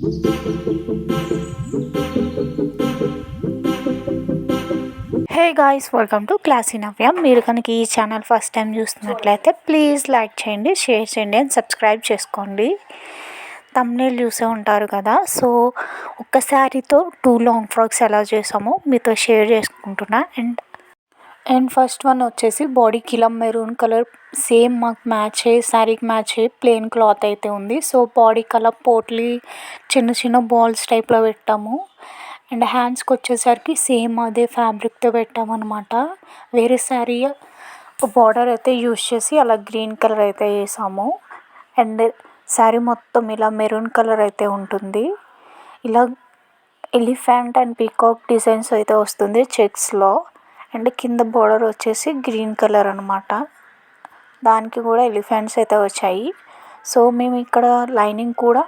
Hey guys, welcome to classy Navya. మీరు కనుక ఈ ఛానల్ ఫస్ట్ టైం చూస్తున్నట్లయితే ప్లీజ్ లైక్ చేయండి, షేర్ చేయండి అండ్ సబ్స్క్రైబ్ చేసుకోండి. థంబ్నెయిల్ చూసే ఉంటారు కదా. సో ఒక్క శారీతో 2 లాంగ్ ఫ్రాక్స్ ఎలా చేసామో మీతో షేర్ చేసుకుంటున్నా. అండ్ ఫస్ట్ వన్ వచ్చేసి బాడీకి ఇలా మెరూన్ కలర్ సేమ్ మాకు మ్యాచ్ అయ్యి శారీకి మ్యాచ్ అయ్యి ప్లెయిన్ క్లాత్ అయితే ఉంది. సో బాడీ కలర్ పోట్లీ చిన్న చిన్న బాల్స్ టైప్లో పెట్టాము. అండ్ హ్యాండ్స్కి వచ్చేసరికి సేమ్ అదే ఫ్యాబ్రిక్తో పెట్టామన్నమాట. వేరే శారీ బార్డర్ అయితే యూస్ చేసి అలా గ్రీన్ కలర్ అయితే వేసాము. అండ్ శారీ మొత్తం ఇలా మెరూన్ కలర్ అయితే ఉంటుంది. ఇలా ఎలిఫెంట్ అండ్ పీకాక్ డిజైన్స్ అయితే వస్తుంది చెక్స్లో. అండ్ కింద బోర్డర్ వచ్చేసి గ్రీన్ కలర్ అనమాట. దానికి కూడా ఎలిఫెంట్స్ అయితే వచ్చాయి. సో మేము ఇక్కడ లైనింగ్ కూడా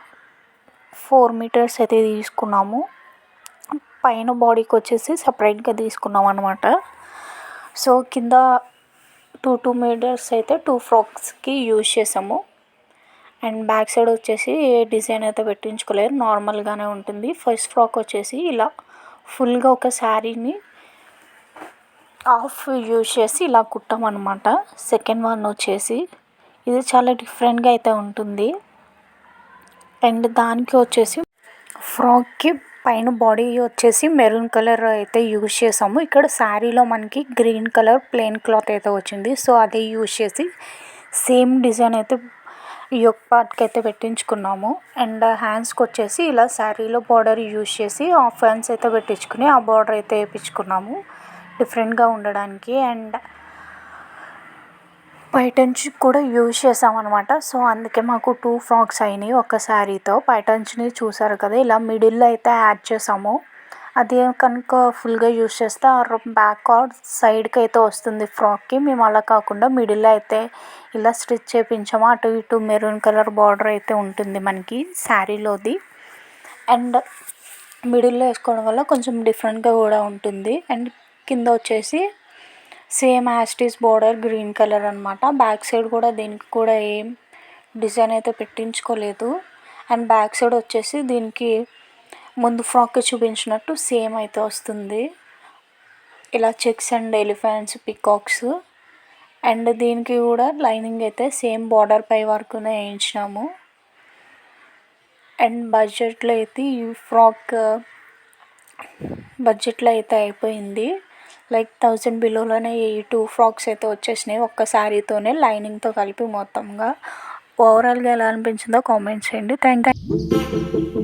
4 మీటర్స్ అయితే తీసుకున్నాము. పైన బాడీకి వచ్చేసి సపరేట్గా తీసుకున్నాం అనమాట. సో కింద 2 మీటర్స్ అయితే 2 ఫ్రాక్స్కి యూజ్ చేసాము. అండ్ బ్యాక్ సైడ్ వచ్చేసి ఏ డిజైన్ అయితే పెట్టించుకోలేదు, నార్మల్గానే ఉంటుంది. ఫస్ట్ ఫ్రాక్ వచ్చేసి ఇలా ఫుల్గా ఒక శారీని హాఫ్ యూజ్ చేసి ఇలా కుట్టామన్నమాట. సెకండ్ వన్ వచ్చేసి ఇది చాలా డిఫరెంట్గా అయితే ఉంటుంది. అండ్ దానికి వచ్చేసి ఫ్రాక్కి పైన బాడీ వచ్చేసి మెరూన్ కలర్ అయితే యూజ్ చేసాము. ఇక్కడ శారీలో మనకి గ్రీన్ కలర్ ప్లెయిన్ క్లాత్ అయితే వచ్చింది. సో అదే యూజ్ చేసి సేమ్ డిజైన్ అయితే ఈ యొక్క పార్ట్కి అయితే పెట్టించుకున్నాము. అండ్ హ్యాండ్స్కి వచ్చేసి ఇలా శారీలో బార్డర్ యూజ్ చేసి హాఫ్ హ్యాండ్స్ అయితే పెట్టించుకుని ఆ బార్డర్ అయితే వేయించుకున్నాము డిఫరెంట్గా ఉండడానికి. అండ్ పైటంచి కూడా యూజ్ చేసామన్నమాట. సో అందుకే మాకు 2 ఫ్రాక్స్ అయినాయి ఒక శారీతో. పైటంచిని చూసారు కదా, ఇలా మిడిల్లో అయితే యాడ్ చేసాము. అదే కనుక ఫుల్గా యూజ్ చేస్తే బ్యాక్ ఆర్ సైడ్కి అయితే వస్తుంది ఫ్రాక్కి. మేము అలా కాకుండా మిడిల్లో అయితే ఇలా స్టిచ్ చేయించాము. అటు ఇటు మెరూన్ కలర్ బార్డర్ అయితే ఉంటుంది మనకి శారీలోది. అండ్ మిడిల్లో వేసుకోవడం వల్ల కొంచెం డిఫరెంట్గా కూడా ఉంటుంది. అండ్ కింద వచ్చేసి సేమ్ యాస్టీస్ బార్డర్ గ్రీన్ కలర్ అనమాట. బ్యాక్ సైడ్ కూడా దీనికి కూడా ఏం డిజైన్ అయితే పెట్టించుకోలేదు. అండ్ బ్యాక్ సైడ్ వచ్చేసి దీనికి ముందు ఫ్రాక్ చూపించినట్టు సేమ్ అయితే వస్తుంది. ఇలా checks and elephants peacocks. And దీనికి కూడా లైనింగ్ అయితే సేమ్ బార్డర్ పై వరకునే వేయించినాము. అండ్ బడ్జెట్లో అయితే ఈ ఫ్రాక్ బడ్జెట్లో అయితే అయిపోయింది. లైక్ 1000 బిలోలోనే ఈ 2 ఫ్రాక్స్ అయితే వచ్చేసినాయి ఒక్క శారీతోనే లైనింగ్తో కలిపి మొత్తంగా. ఓవరాల్గా ఎలా అనిపించిందో కామెంట్ చేయండి. Thank you.